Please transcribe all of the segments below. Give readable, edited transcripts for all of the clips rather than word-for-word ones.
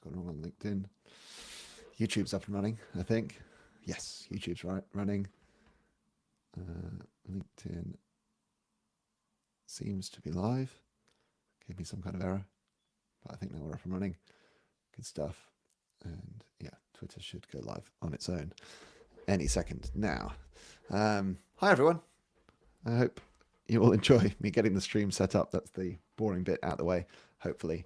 Got wrong on LinkedIn. YouTube's up and running, I think. Yes, YouTube's running. LinkedIn seems to be live. Gave me some kind of error, but I think now we're up and running. Good stuff. And yeah, Twitter should go live on its own any second now. Hi everyone. I hope you all enjoy me getting the stream set up. That's the boring bit out of the way, hopefully.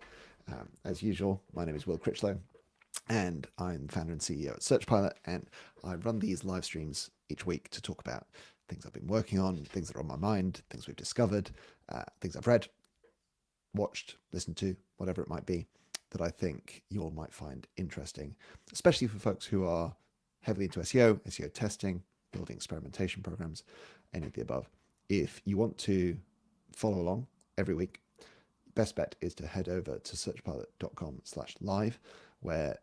As usual, my name is Will Critchlow, and I'm founder and CEO at SearchPilot, and I run these live streams each week to talk about things I've been working on, things that are on my mind, things we've discovered, things I've read, watched, listened to, whatever it might be, that I think you all might find interesting, especially for folks who are heavily into SEO, SEO testing, building experimentation programs, any of the above. If you want to follow along every week, best bet is to head over to searchpilot.com/live, where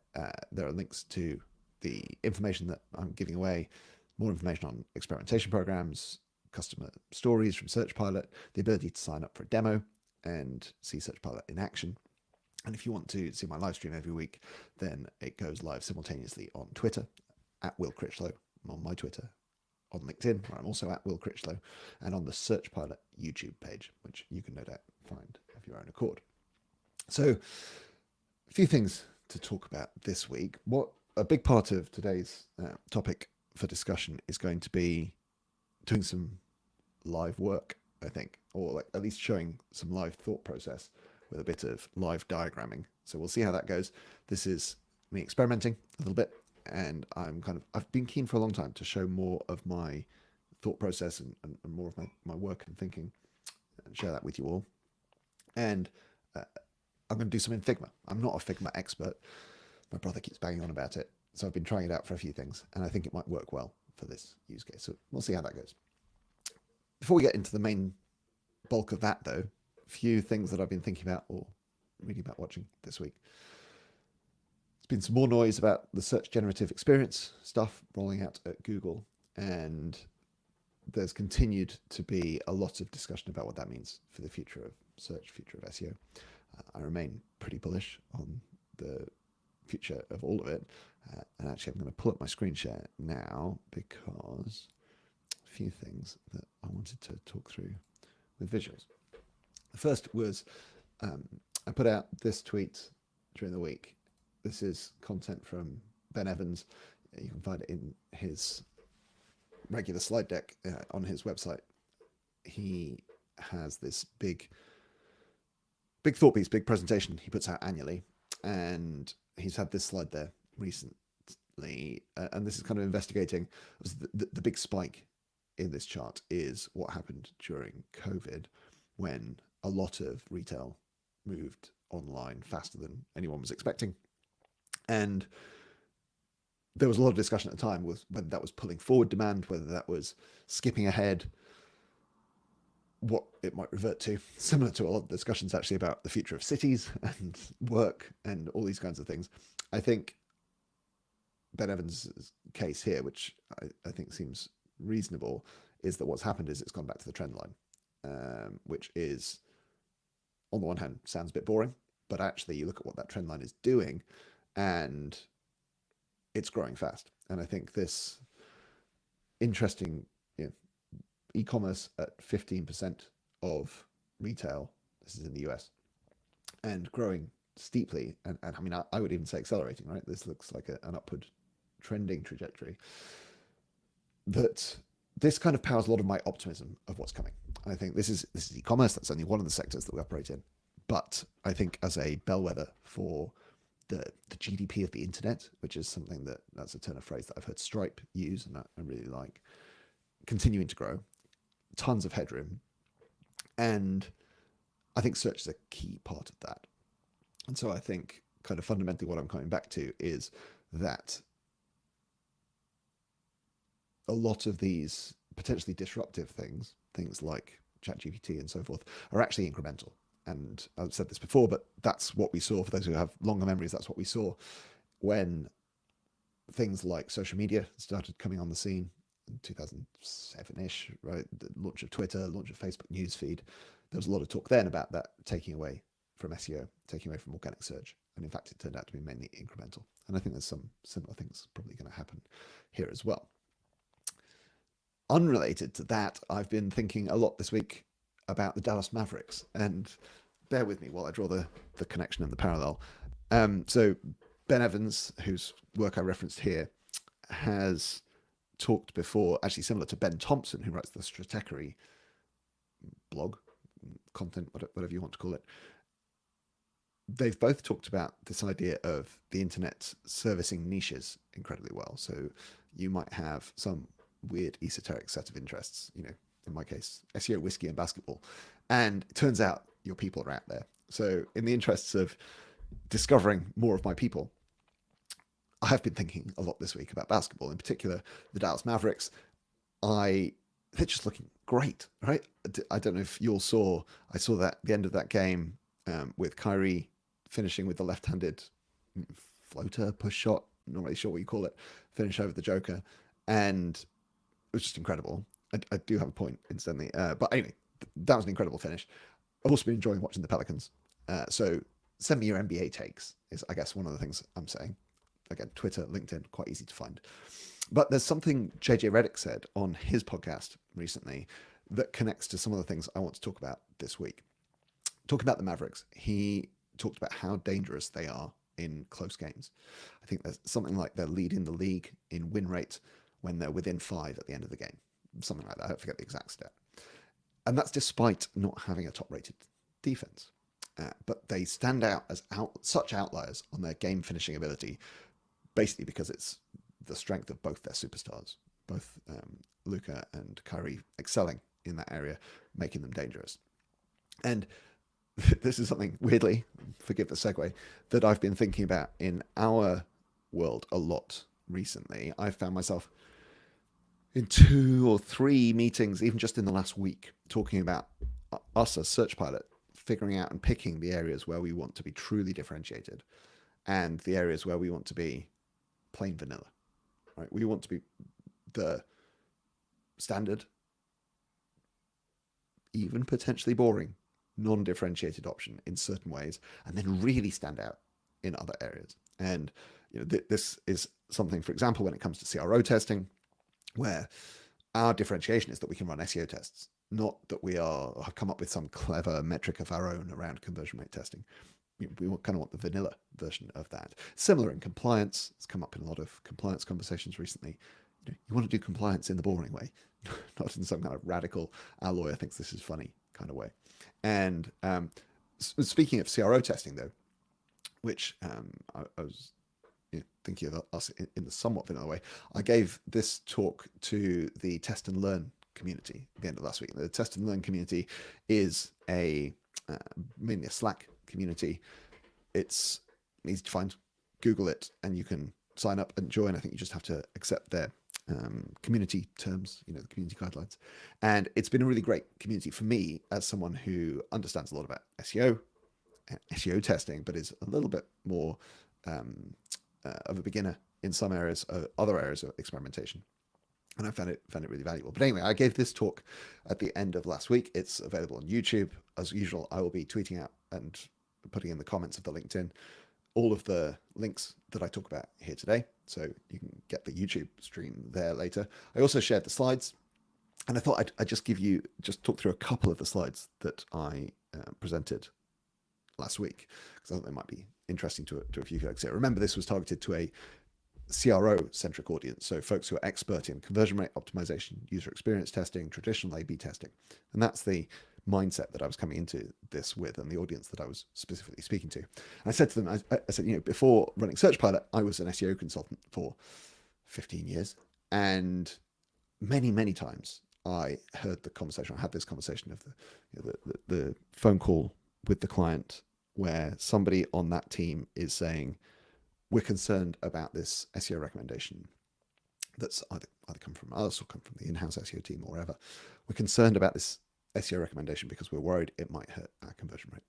there are links to the information that I'm giving away, more information on experimentation programs, customer stories from SearchPilot, the ability to sign up for a demo and see SearchPilot in action. And if you want to see my live stream every week, then it goes live simultaneously on Twitter, at Will Critchlow, on my Twitter, on LinkedIn, where I'm also at Will Critchlow, and on the SearchPilot YouTube page, which you can no doubt find of your own accord. So, a few things to talk about this week. What a big part of today's topic for discussion is going to be doing some live work, I think, or like at least showing some live thought process with a bit of live diagramming. So we'll see how that goes. This is me experimenting a little bit, and I've been keen for a long time to show more of my thought process and more of my work and thinking and share that with you all. And I'm going to do some in Figma. I'm not a Figma expert. My brother keeps banging on about it. So I've been trying it out for a few things, and I think it might work well for this use case. So we'll see how that goes. Before we get into the main bulk of that, though, a few things that I've been thinking about or reading about, watching this week. There's been some more noise about the search generative experience stuff rolling out at Google, and there's continued to be a lot of discussion about what that means for the future of search, future of SEO. I remain pretty bullish on the future of all of it. And actually, I'm going to pull up my screen share now because a few things that I wanted to talk through with visuals. The first was I put out this tweet during the week. This is content from Ben Evans. You can find it in his regular slide deck on his website. He has this big thought piece, big presentation he puts out annually, and he's had this slide there recently, and this is kind of investigating the big spike in this chart is what happened during COVID, when a lot of retail moved online faster than anyone was expecting. And there was a lot of discussion at the time with whether that was pulling forward demand, whether that was skipping ahead, what it might revert to, similar to a lot of discussions actually about the future of cities and work and all these kinds of things. I think Ben Evans' case here, which I think seems reasonable, is that what's happened is it's gone back to the trend line, which is, on the one hand, sounds a bit boring, but actually you look at what that trend line is doing and it's growing fast. And I think this interesting, e-commerce at 15% of retail, this is in the US, and growing steeply, and I mean, I would even say accelerating, right? This looks like an upward trending trajectory. That this kind of powers a lot of my optimism of what's coming. I think this is e-commerce. That's only one of the sectors that we operate in, but I think as a bellwether for the GDP of the internet, which is something that's a turn of phrase that I've heard Stripe use and I really like, continuing to grow, tons of headroom, and I think search is a key part of that. And so I think kind of fundamentally what I'm coming back to is that a lot of these potentially disruptive things like ChatGPT and so forth, are actually incremental. And I've said this before, but that's what we saw, for those who have longer memories, that's what we saw when things like social media started coming on the scene in 2007-ish, right? The launch of Twitter, launch of Facebook newsfeed. There was a lot of talk then about that taking away from SEO, taking away from organic search. And in fact, it turned out to be mainly incremental. And I think there's some similar things probably going to happen here as well. Unrelated to that, I've been thinking a lot this week about the Dallas Mavericks. And bear with me while I draw the connection and the parallel. So Ben Evans, whose work I referenced here, has talked before, actually similar to Ben Thompson, who writes the Stratechery blog, content, whatever you want to call it. They've both talked about this idea of the internet servicing niches incredibly well. So you might have some weird esoteric set of interests, in my case, SEO, whiskey, and basketball. And it turns out your people are out there. So in the interests of discovering more of my people, I have been thinking a lot this week about basketball, in particular the Dallas Mavericks. They're just looking great, right? I don't know if you all saw, I saw that the end of that game with Kyrie finishing with the left-handed floater, push shot, not really sure what you call it, finish over the Joker. And it was just incredible. I do have a point, incidentally. But anyway, that was an incredible finish. I've also been enjoying watching the Pelicans. So send me your NBA takes is, I guess, one of the things I'm saying. Again, Twitter, LinkedIn, quite easy to find. But there's something JJ Redick said on his podcast recently that connects to some of the things I want to talk about this week. Talking about the Mavericks, he talked about how dangerous they are in close games. I think there's something like they're leading the league in win rate when they're within 5 at the end of the game. Something like that. I forget the exact stat. And that's despite not having a top-rated defense. But they stand out as such outliers on their game-finishing ability, basically because it's the strength of both their superstars, both Luka and Kyrie excelling in that area, making them dangerous. And this is something, weirdly, forgive the segue, that I've been thinking about in our world a lot recently. I've found myself in 2 or 3 meetings, even just in the last week, talking about us as SearchPilot, figuring out and picking the areas where we want to be truly differentiated and the areas where we want to be plain vanilla. Right? We want to be the standard, even potentially boring, non-differentiated option in certain ways, and then really stand out in other areas. And this is something, for example, when it comes to CRO testing, where our differentiation is that we can run SEO tests, not that we have come up with some clever metric of our own around conversion rate testing. We kind of want the vanilla version of that. Similar in compliance. It's come up in a lot of compliance conversations recently. You want to do compliance in the boring way, not in some kind of radical, our lawyer thinks this is funny kind of way. And speaking of CRO testing, though, which I was thinking of us in the somewhat vanilla way, I gave this talk to the Test and Learn community at the end of last week. The Test and Learn community is mainly a Slack community. It's easy to find. Google it and you can sign up and join. I think you just have to accept their community terms, the community guidelines. And it's been a really great community for me as someone who understands a lot about SEO and SEO testing, but is a little bit more of a beginner in some areas, other areas of experimentation. And I found it really valuable. But anyway, I gave this talk at the end of last week. It's available on YouTube. As usual, I will be tweeting out and putting in the comments of the LinkedIn all of the links that I talk about here today. So you can get the YouTube stream there later. I also shared the slides. And I thought I'd just talk through a couple of the slides that I presented last week, because I thought they might be interesting to a few folks here. Remember, this was targeted to a CRO-centric audience, so folks who are expert in conversion rate optimization, user experience testing, traditional A/B testing. And that's the mindset that I was coming into this with, and the audience that I was specifically speaking to. And I said to them, I said, before running SearchPilot, I was an SEO consultant for 15 years. And many, many times I heard the conversation, I had this conversation of the phone call with the client where somebody on that team is saying, we're concerned about this SEO recommendation that's either come from us or come from the in-house SEO team or wherever. We're concerned about this SEO recommendation because we're worried it might hurt our conversion rate.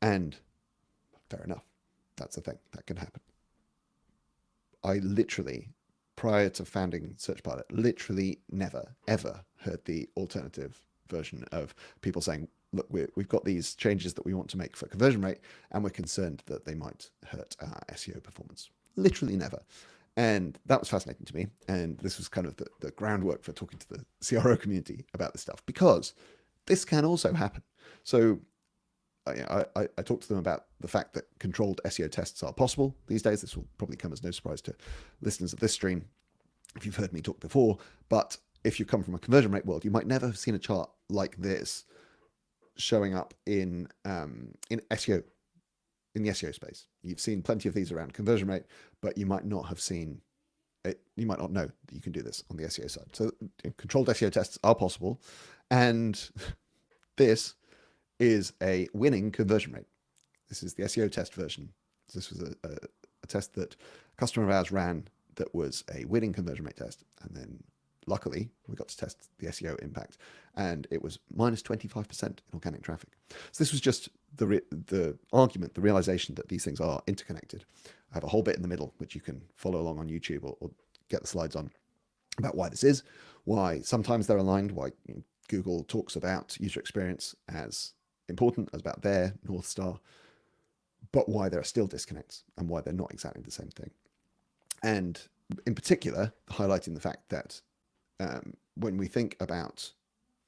And fair enough, that's a thing that can happen. I literally, prior to founding SearchPilot, literally never, ever heard the alternative version of people saying, look, we've got these changes that we want to make for conversion rate, and we're concerned that they might hurt our SEO performance. Literally never. And that was fascinating to me. And this was kind of the groundwork for talking to the CRO community about this stuff, because this can also happen. So I talked to them about the fact that controlled SEO tests are possible these days. This will probably come as no surprise to listeners of this stream if you've heard me talk before. But if you come from a conversion rate world, you might never have seen a chart like this showing up in SEO, in the SEO space. You've seen plenty of these around conversion rate, but you might not have seen it. You might not know that you can do this on the SEO side. So controlled SEO tests are possible, and this is a winning conversion rate. This is the SEO test version. This was a test that a customer of ours ran that was a winning conversion rate test. And then luckily we got to test the SEO impact, and it was minus 25% in organic traffic. So this was just the argument, the realization that these things are interconnected. I have a whole bit in the middle, which you can follow along on YouTube or get the slides on, about why this is, why sometimes they're aligned, why Google talks about user experience as important, as about their North Star, but why there are still disconnects and why they're not exactly the same thing. And in particular, highlighting the fact that when we think about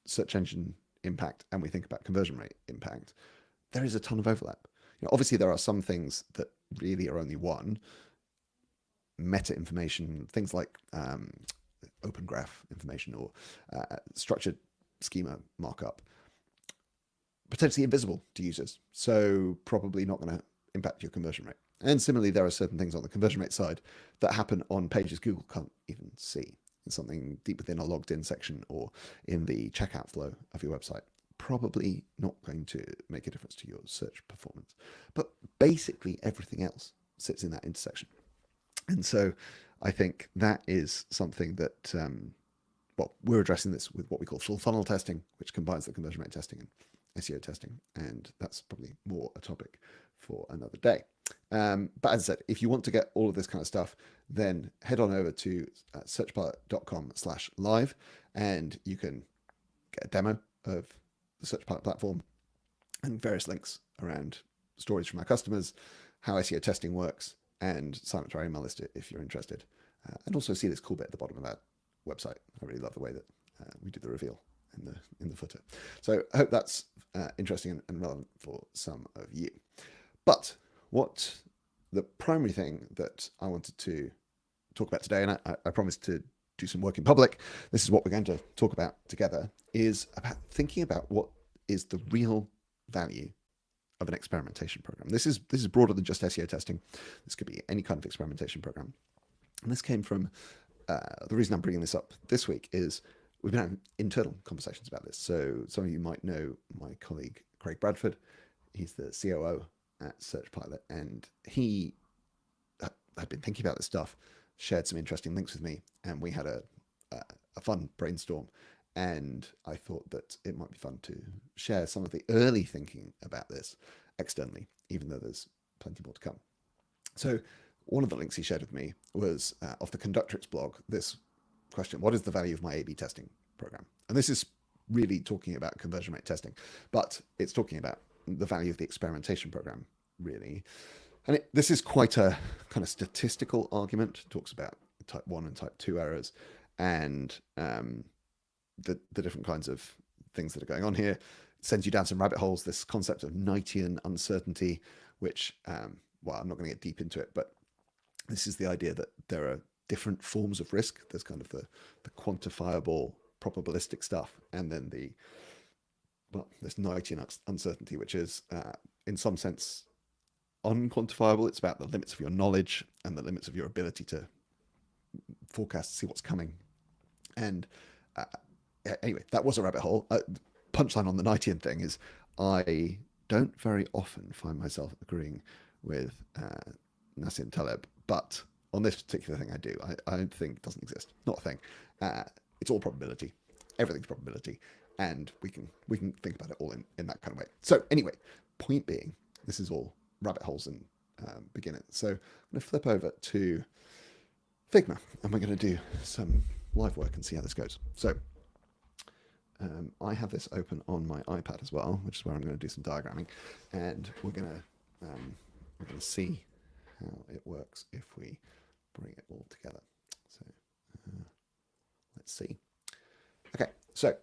search engine impact and we think about conversion rate impact, there is a ton of overlap. Obviously, there are some things that really are only one. Meta information, things like open graph information or structured schema markup, potentially invisible to users, so probably not going to impact your conversion rate. And similarly, there are certain things on the conversion rate side that happen on pages Google can't even see. It's something deep within a logged in section or in the checkout flow of your website. Probably not going to make a difference to your search performance. But basically everything else sits in that intersection. And so I think that is something that, we're addressing this with what we call full funnel testing, which combines the conversion rate testing and SEO testing, and that's probably more a topic for another day. But as I said, if you want to get all of this kind of stuff, then head on over to searchpilot.com/live, and you can get a demo of the SearchPilot platform and various links around stories from our customers, how SEO testing works, and sign up to our email list if you're interested. And also see this cool bit at the bottom of that website. I really love the way that we do the reveal in the footer. So I hope that's interesting and relevant for some of you. But what the primary thing that I wanted to talk about today, and I promised to do some work in public, this is what we're going to talk about together, is about thinking about what is the real value of an experimentation program. This is broader than just SEO testing. This could be any kind of experimentation program. And this came from, the reason I'm bringing this up this week is we've been having internal conversations about this. So some of you might know my colleague, Craig Bradford. He's the COO at SearchPilot, and he had been thinking about this stuff, shared some interesting links with me, and we had a fun brainstorm. And I thought that it might be fun to share some of the early thinking about this externally, even though there's plenty more to come. So one of the links he shared with me was off the Conductrix blog, this question: what is the value of my A/B testing program? And this is really talking about conversion rate testing, but it's talking about the value of the experimentation program, really. And this is quite a kind of statistical argument. It talks about type 1 and type 2 errors and the different kinds of things that are going on here. It sends you down some rabbit holes, this concept of Knightian uncertainty, which, I'm not going to get deep into it, but this is the idea that there are different forms of risk. There's kind of the quantifiable probabilistic stuff, and then this Knightian uncertainty, which is in some sense unquantifiable. It's about the limits of your knowledge and the limits of your ability to forecast, see what's coming. And anyway, that was a rabbit hole. Punchline on the Knightian thing is I don't very often find myself agreeing with Nassim Taleb, but on this particular thing I do. I don't think it doesn't exist. Not a thing. It's all probability. Everything's probability. And we can think about it all in that kind of way. So anyway, point being, this is all rabbit holes and beginners. So I'm going to flip over to Figma, and we're going to do some live work and see how this goes. So I have this open on my iPad as well, which is where I'm going to do some diagramming, and we're going to see how it works if we bring it all together. So let's see. Okay, so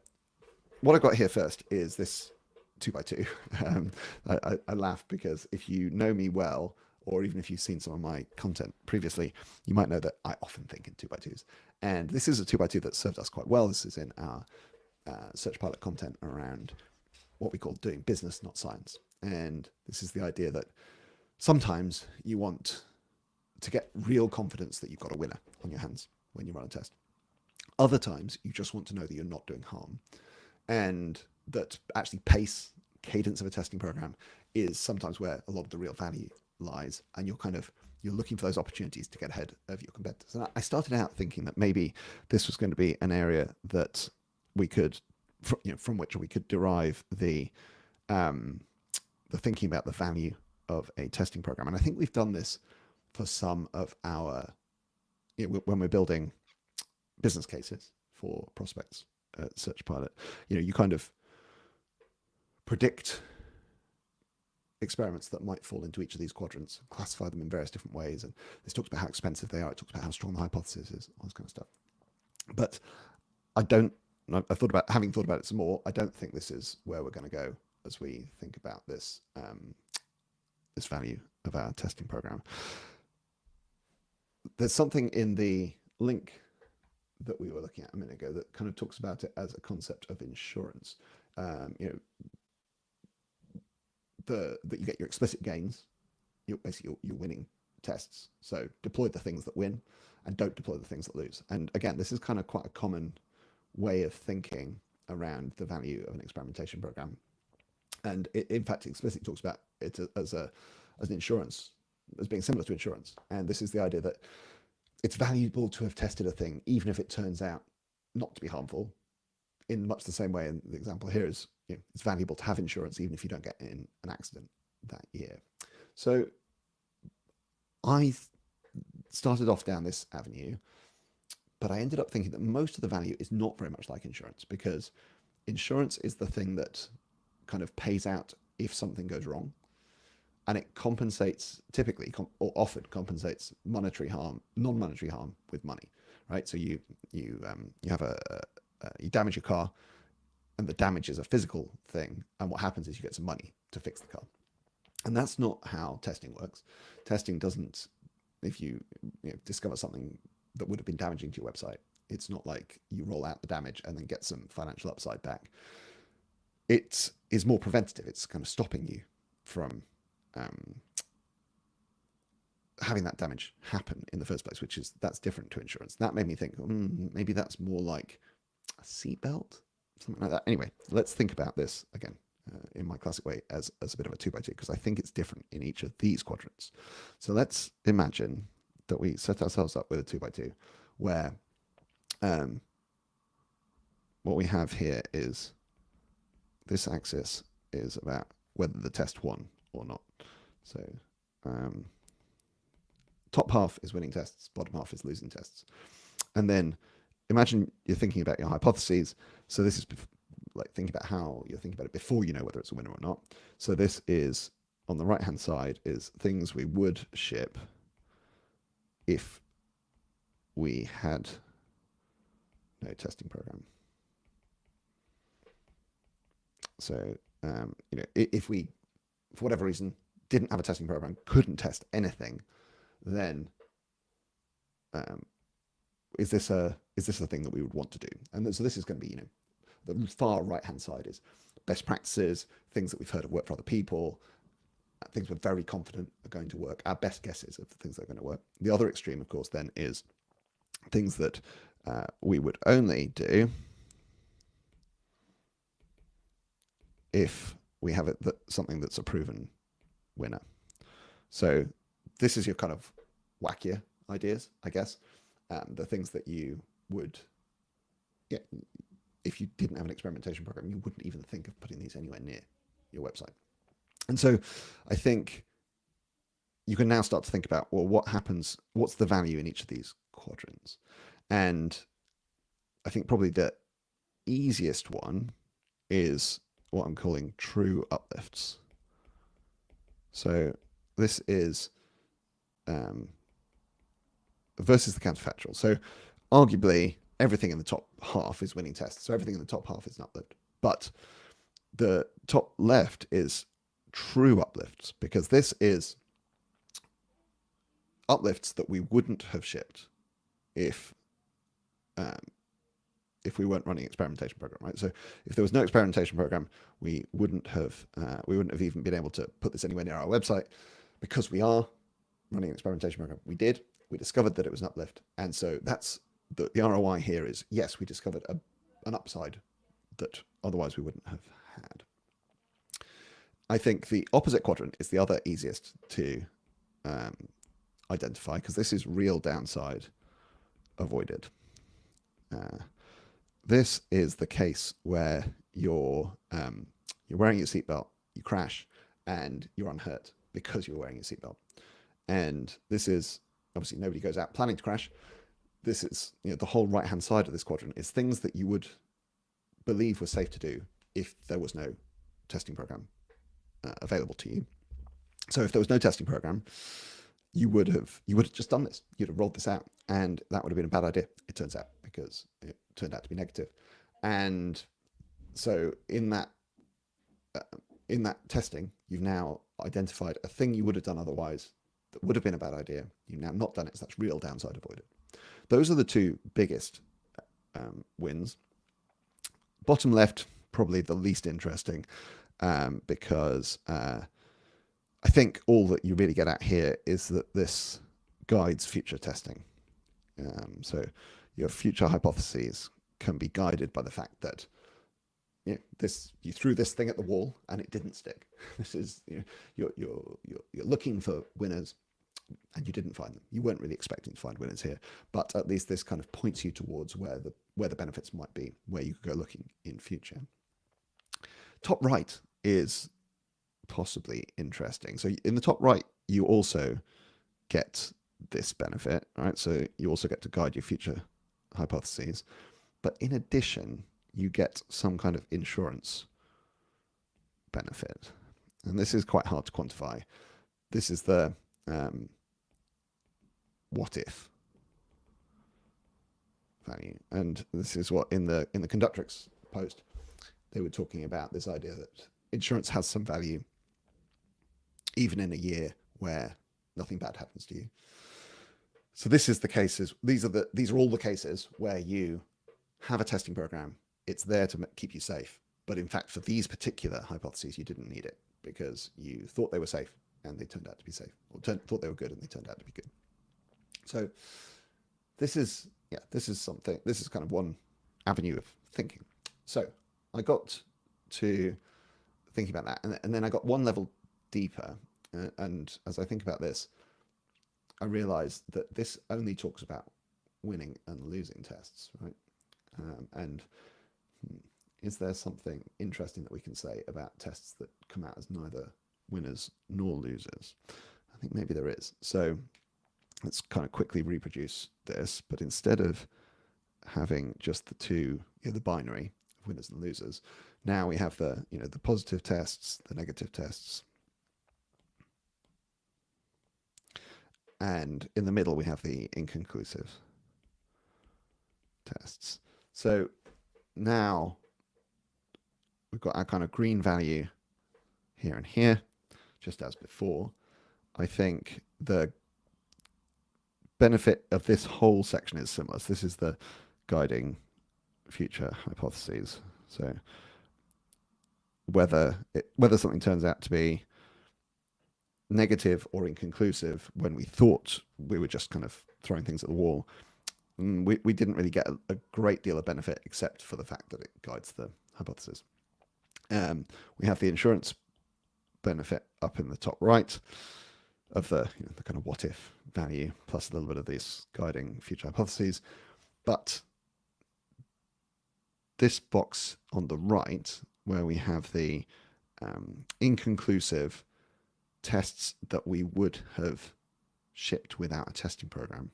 what I've got here first is this 2x2. I laugh because if you know me well, or even if you've seen some of my content previously, you might know that I often think in 2x2s. And this is a 2x2 that served us quite well. This is in our SearchPilot content around what we call doing business, not science. And this is the idea that sometimes you want to get real confidence that you've got a winner on your hands when you run a test. Other times you just want to know that you're not doing harm, and that actually pace, cadence of a testing program is sometimes where a lot of the real value lies, and you're looking for those opportunities to get ahead of your competitors. And I started out thinking that maybe this was going to be an area that we could, from which we could derive the thinking about the value of a testing program. And I think we've done this for some of our, when we're building business cases for prospects at SearchPilot. You kind of predict experiments that might fall into each of these quadrants, classify them in various different ways. And this talks about how expensive they are. It talks about how strong the hypothesis is, all this kind of stuff. But having thought about it some more, I don't think this is where we're going to go as we think about this, this value of our testing program. There's something in the link that we were looking at a minute ago that kind of talks about it as a concept of insurance. That you get your explicit gains, you're winning tests. So deploy the things that win and don't deploy the things that lose. And again, this is kind of quite a common way of thinking around the value of an experimentation program. And it, in fact, explicitly talks about it as an insurance, as being similar to insurance. And this is the idea that it's valuable to have tested a thing, even if it turns out not to be harmful, in much the same way, and the example here is, it's valuable to have insurance, even if you don't get in an accident that year. So I started off down this avenue, but I ended up thinking that most of the value is not very much like insurance, because insurance is the thing that kind of pays out if something goes wrong. And it compensates, typically, or often compensates monetary harm, non-monetary harm with money, right? So you damage your car, and the damage is a physical thing, and what happens is you get some money to fix the car. And that's not how testing works. Testing doesn't, if you discover something that would have been damaging to your website, it's not like you roll out the damage and then get some financial upside back. It is more preventative. It's kind of stopping you from having that damage happen in the first place, that's different to insurance. That made me think, maybe that's more like a seatbelt, something like that. Anyway, let's think about this again in my classic way as a bit of a 2x2, because I think it's different in each of these quadrants. So let's imagine that we set ourselves up with a 2x2 where what we have here is this axis is about whether the test won or not. So top half is winning tests, bottom half is losing tests. And then imagine you're thinking about your hypotheses. So this is like think about how you're thinking about it before you know whether it's a winner or not. So this is, on the right hand side, is things we would ship if we had no testing program. So if we, for whatever reason, didn't have a testing program, couldn't test anything, then is this a thing that we would want to do? And so this is going to be, the far right hand side is best practices, things that we've heard have worked for other people, things we're very confident are going to work, our best guesses of the things that are going to work. The other extreme, of course, then is things that we would only do if we have something that's a proven winner. So this is your kind of wackier ideas, I guess. The things that you would, if you didn't have an experimentation program, you wouldn't even think of putting these anywhere near your website. And so I think you can now start to think about, well, what happens, what's the value in each of these quadrants? And I think probably that easiest one is what I'm calling true uplifts. So this is versus the counterfactual. So arguably everything in the top half is winning tests. So everything in the top half is an uplift. But the top left is true uplifts, because this is uplifts that we wouldn't have shipped if we weren't running an experimentation program, right? So if there was no experimentation program, we wouldn't have even been able to put this anywhere near our website. Because we are running an experimentation program, we discovered that it was an uplift, and so that's the ROI here is, yes, we discovered an upside that otherwise we wouldn't have had. I think the opposite quadrant is the other easiest to identify, because this is real downside avoided. This is the case where you're wearing your seatbelt, you crash, and you're unhurt because you're wearing your seatbelt. And this is obviously, nobody goes out planning to crash. This is, the whole right-hand side of this quadrant is things that you would believe were safe to do if there was no testing program available to you. So if there was no testing program, you would have just done this. You'd have rolled this out, and that would have been a bad idea, it turns out, because it turned out to be negative. And so in that testing, you've now identified a thing you would have done otherwise that would have been a bad idea. You've now not done it, so that's real downside avoided. Those are the two biggest wins. Bottom left, probably the least interesting, because I think all that you really get at here is that this guides future testing. So your future hypotheses can be guided by the fact that you threw this thing at the wall and it didn't stick. This is you're looking for winners and you didn't find them. You weren't really expecting to find winners here, but at least this kind of points you towards where the benefits might be, where you could go looking in future. Top right is possibly interesting. So in the top right, you also get this benefit, right? So you also get to guide your future hypotheses, but in addition, you get some kind of insurance benefit. And this is quite hard to quantify. This is the what if value. And this is what in the Conductrix post, they were talking about this idea that insurance has some value even in a year where nothing bad happens to you. So this is the cases. These are all the cases where you have a testing program. It's there to keep you safe, but in fact, for these particular hypotheses, you didn't need it because you thought they were safe and they turned out to be safe, or thought they were good and they turned out to be good. So this is something. This is kind of one avenue of thinking. So I got to thinking about that, and then I got one level deeper. And as I think about this, I realized that this only talks about winning and losing tests, right? And is there something interesting that we can say about tests that come out as neither winners nor losers? I think maybe there is. So let's kind of quickly reproduce this, but instead of having just the two, the binary of winners and losers, now we have the positive tests, the negative tests, and in the middle we have the inconclusive tests. So now we've got our kind of green value here and here, just as before. I think the benefit of this whole section is similar. So this is the guiding future hypotheses. So whether something turns out to be negative or inconclusive when we thought we were just kind of throwing things at the wall, we didn't really get a great deal of benefit except for the fact that it guides the hypothesis. We have the insurance benefit up in the top right of the kind of what if value, plus a little bit of these guiding future hypotheses. But this box on the right, where we have the inconclusive tests that we would have shipped without a testing program,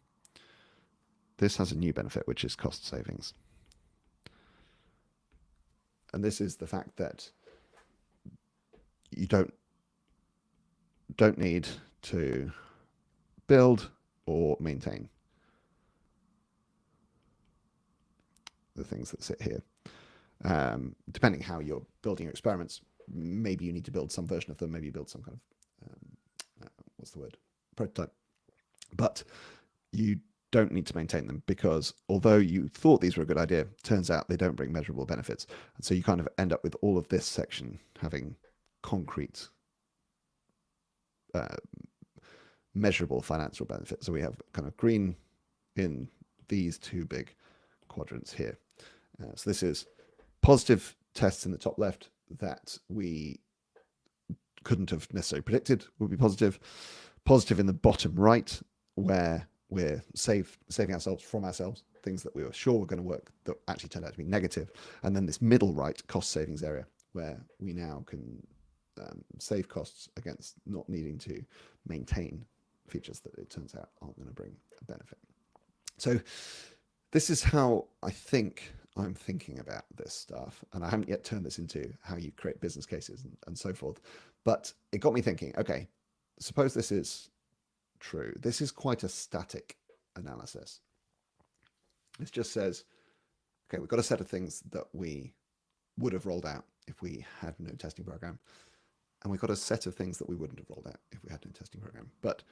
this has a new benefit, which is cost savings. And this is the fact that you don't need to build or maintain the things that sit here. Depending how you're building your experiments, maybe you need to build some version of them, maybe you build some kind of, what's the word, prototype. But you don't need to maintain them, because although you thought these were a good idea, turns out they don't bring measurable benefits. And so you kind of end up with all of this section having concrete, measurable financial benefits. So we have kind of green in these two big quadrants here. So this is positive tests in the top left that we couldn't have necessarily predicted would be positive. Positive in the bottom right, where we're saving ourselves from ourselves, things that we were sure were going to work that actually turned out to be negative. And then this middle right, cost savings area, where we now can save costs against not needing to maintain features that it turns out aren't going to bring a benefit. So this is how I think I'm thinking about this stuff. And I haven't yet turned this into how you create business cases and so forth. But it got me thinking, okay, suppose this is true. This is quite a static analysis. It just says, okay, we've got a set of things that we would have rolled out if we had no testing program. And we've got a set of things that we wouldn't have rolled out if we had no testing program. But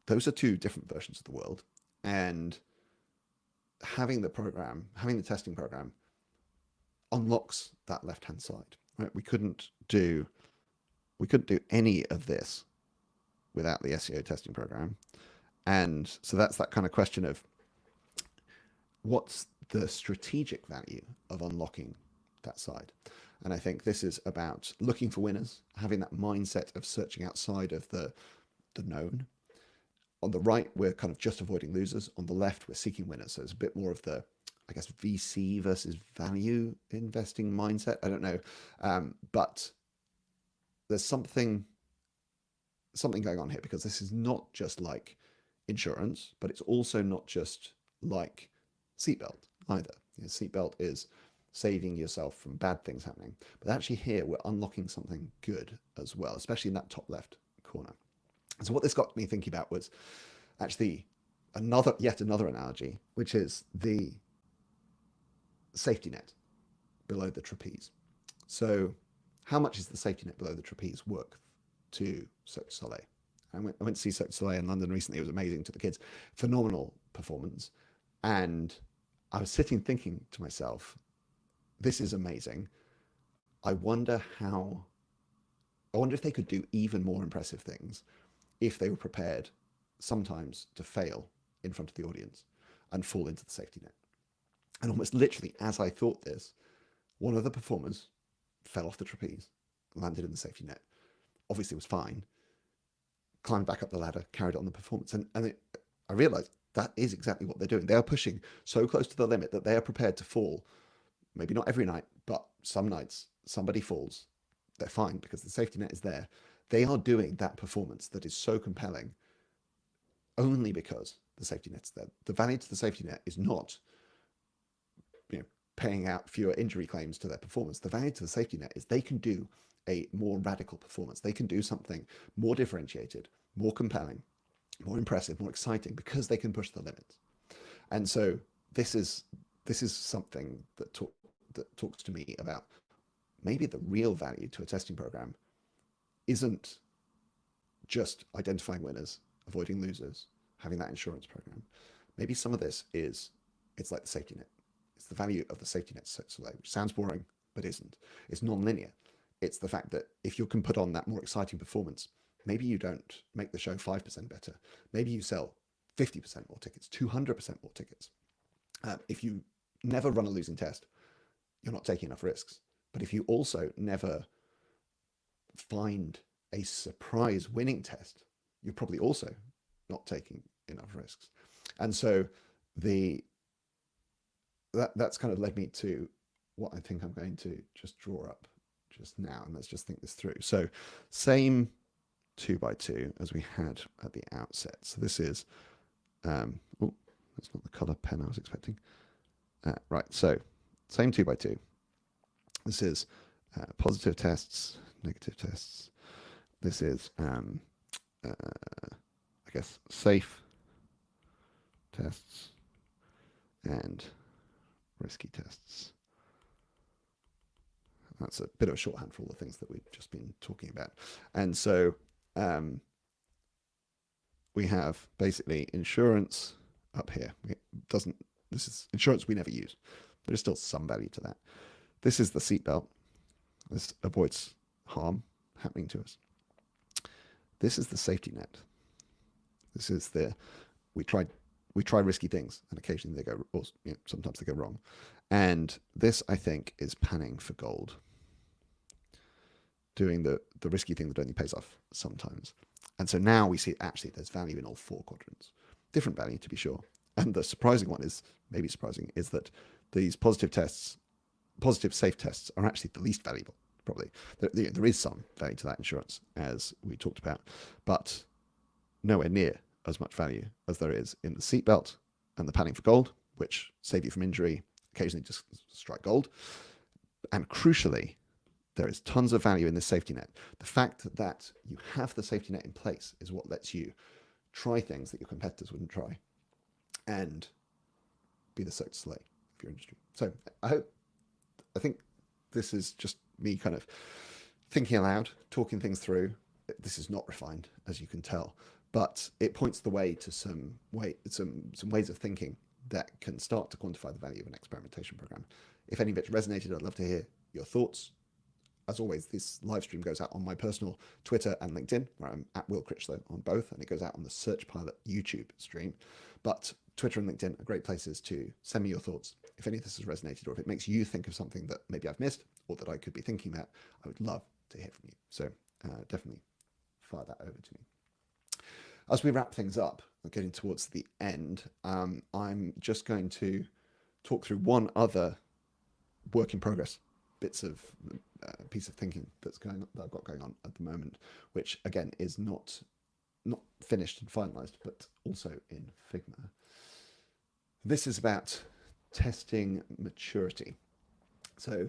those are two different versions of the world. And having the testing program unlocks that left-hand side. Right? We couldn't do any of this without the SEO testing program. And so that's that kind of question of what's the strategic value of unlocking that side. And I think this is about looking for winners, having that mindset of searching outside of the known. On the right, we're kind of just avoiding losers. On the left, we're seeking winners. So it's a bit more of the, I guess, VC versus value investing mindset. I don't know. But there's something going on here, because this is not just like insurance, but it's also not just like seatbelt either. Seatbelt is saving yourself from bad things happening. But actually here, we're unlocking something good as well, especially in that top left corner. So what this got me thinking about was actually yet another analogy, which is the safety net below the trapeze. So how much is the safety net below the trapeze worth to Cirque du Soleil? I went to see Cirque du Soleil in London recently. It was amazing to the kids. Phenomenal performance. And I was sitting thinking to myself, this is amazing. I wonder if they could do even more impressive things if they were prepared sometimes to fail in front of the audience and fall into the safety net. And almost literally, as I thought this, one of the performers fell off the trapeze, landed in the safety net, obviously was fine, climbed back up the ladder, carried on the performance. And I realized that is exactly what they're doing. They are pushing so close to the limit that they are prepared to fall. Maybe not every night, but some nights somebody falls. They're fine because the safety net is there. They are doing that performance that is so compelling only because the safety net's there. The value to the safety net is not, paying out fewer injury claims to their performance. The value to the safety net is they can do a more radical performance. They can do something more differentiated, more compelling, more impressive, more exciting, because they can push the limits. And so this is something that talks to me about maybe the real value to a testing program isn't just identifying winners, avoiding losers, having that insurance program. Maybe some of this it's like the safety net. It's the value of the safety net, which sounds boring, but isn't. It's non-linear. It's the fact that if you can put on that more exciting performance, maybe you don't make the show 5% better. Maybe you sell 50% more tickets, 200% more tickets. If you never run a losing test, you're not taking enough risks. But if you also never find a surprise winning test, you're probably also not taking enough risks. And so that's kind of led me to what I think I'm going to just draw up just now, and let's just think this through. So same 2x2 as we had at the outset. So this is, that's not the color pen I was expecting. Right, so same 2x2. This is positive tests, negative tests. This is, I guess, safe tests and risky tests. That's a bit of a shorthand for all the things that we've just been talking about. And so we have basically insurance up here. This is insurance we never use. There's still some value to that. This is the seatbelt. This avoids harm happening to us. This is the safety net. This is we try risky things, and occasionally they go, or sometimes they go wrong. And this, I think, is panning for gold. Doing the risky thing that only pays off sometimes. And so now we see actually there's value in all four quadrants. Different value, to be sure. And the surprising one is, maybe surprising, is that these positive safe tests are actually the least valuable, probably. There is some value to that insurance, as we talked about, but nowhere near as much value as there is in the seatbelt and the panning for gold, which save you from injury, occasionally just strike gold. And crucially, there is tons of value in this safety net. The fact that you have the safety net in place is what lets you try things that your competitors wouldn't try and be the Cirque du Soleil of your industry. So I think this is just me kind of thinking aloud, talking things through. This is not refined, as you can tell, but it points the way to some ways of thinking that can start to quantify the value of an experimentation program. If any of it's resonated, I'd love to hear your thoughts. As always, this live stream goes out on my personal Twitter and LinkedIn, where I'm at Will Critchlow on both, and it goes out on the SearchPilot YouTube stream. But Twitter and LinkedIn are great places to send me your thoughts. If any of this has resonated, or if it makes you think of something that maybe I've missed, or that I could be thinking about, I would love to hear from you. So definitely fire that over to me. As we wrap things up, we're getting towards the end. I'm just going to talk through one other work in progress piece of thinking that I've got going on at the moment, which again is not finished and finalized, but also in Figma. This is about testing maturity. So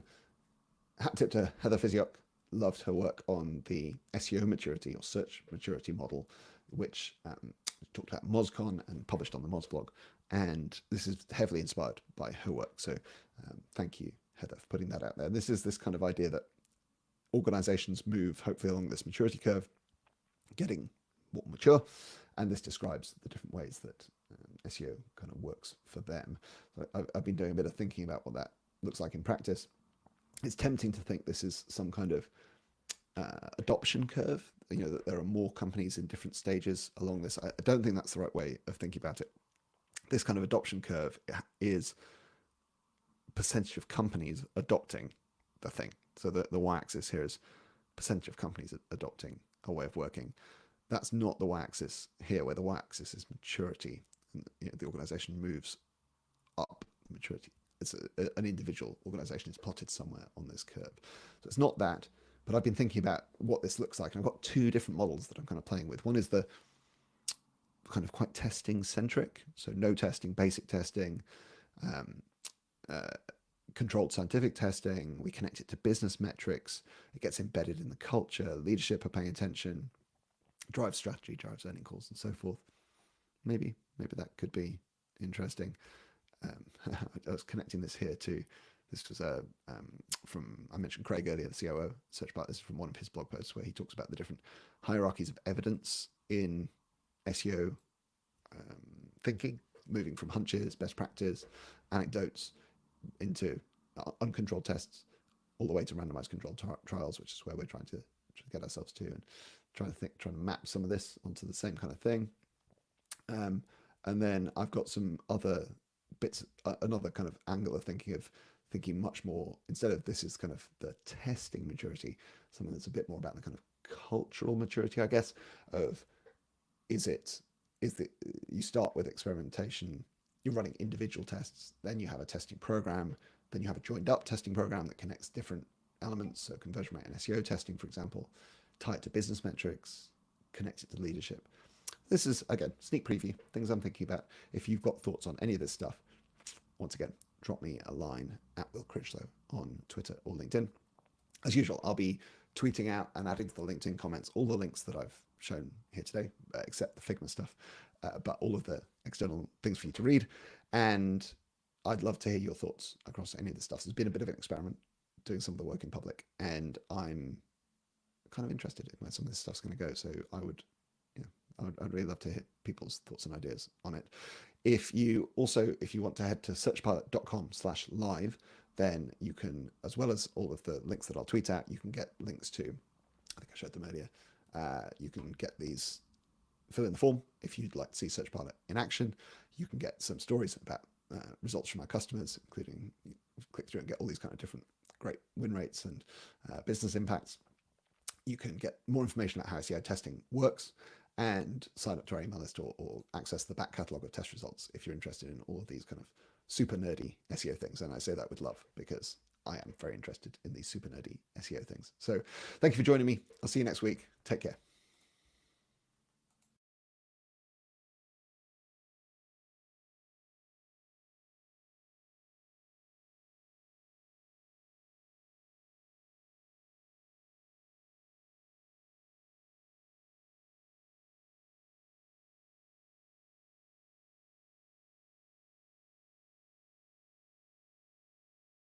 hat tip to Heather Physiok, loved her work on the SEO maturity or search maturity model, which talked about MozCon and published on the Moz blog. And this is heavily inspired by her work. So thank you, Heather, for putting that out there. This is this kind of idea that organizations move hopefully along this maturity curve, getting more mature, and this describes the different ways that SEO kind of works for them. So I've been doing a bit of thinking about what that looks like in practice. It's tempting to think this is some kind of adoption curve, that there are more companies in different stages along this. I don't think that's the right way of thinking about it. This kind of adoption curve is percentage of companies adopting the thing. So the y-axis here is percentage of companies adopting a way of working. That's not the y-axis here, where the y-axis is maturity. The organization moves up maturity. It's an individual organization is plotted somewhere on this curve. So it's not that, but I've been thinking about what this looks like. And I've got two different models that I'm kind of playing with. One is the kind of quite testing centric. So no testing, basic testing, controlled scientific testing. We connect it to business metrics. It gets embedded in the culture. Leadership are paying attention. Drives strategy, drives earning calls, and so forth. Maybe that could be interesting. I was connecting this here to, this was I mentioned Craig earlier, the COO, SearchPilot. This is from one of his blog posts where he talks about the different hierarchies of evidence in SEO thinking, moving from hunches, best practice, anecdotes, into uncontrolled tests, all the way to randomized controlled trials, which is where we're trying to get ourselves to, and trying to map some of this onto the same kind of thing. And then I've got some other bits, another kind of angle of thinking much more, instead of this is kind of the testing maturity, something that's a bit more about the kind of cultural maturity, I guess, of you start with experimentation, you're running individual tests, then you have a testing program, then you have a joined up testing program that connects different elements, so conversion rate and SEO testing, for example, tie it to business metrics, connect it to leadership. This is, again, sneak preview, things I'm thinking about. If you've got thoughts on any of this stuff, once again, drop me a line at Will Critchlow on Twitter or LinkedIn. As usual, I'll be tweeting out and adding to the LinkedIn comments all the links that I've shown here today, except the Figma stuff, but all of the external things for you to read. And I'd love to hear your thoughts across any of this stuff. It's been a bit of an experiment doing some of the work in public, and I'm kind of interested in where some of this stuff's going to go. So I'd really love to hear people's thoughts and ideas on it. If you want to head to searchpilot.com/live, then you can, as well as all of the links that I'll tweet out, you can get links to, I think I showed them earlier, you can get these, fill in the form if you'd like to see SearchPilot in action. You can get some stories about results from our customers, including click through and get all these kind of different great win rates and business impacts. You can get more information about how SEO testing works and sign up to our email list or access the back catalogue of test results if you're interested in all of these kind of super nerdy SEO things. And I say that with love because I am very interested in these super nerdy SEO things. So thank you for joining me. I'll see you next week. Take care.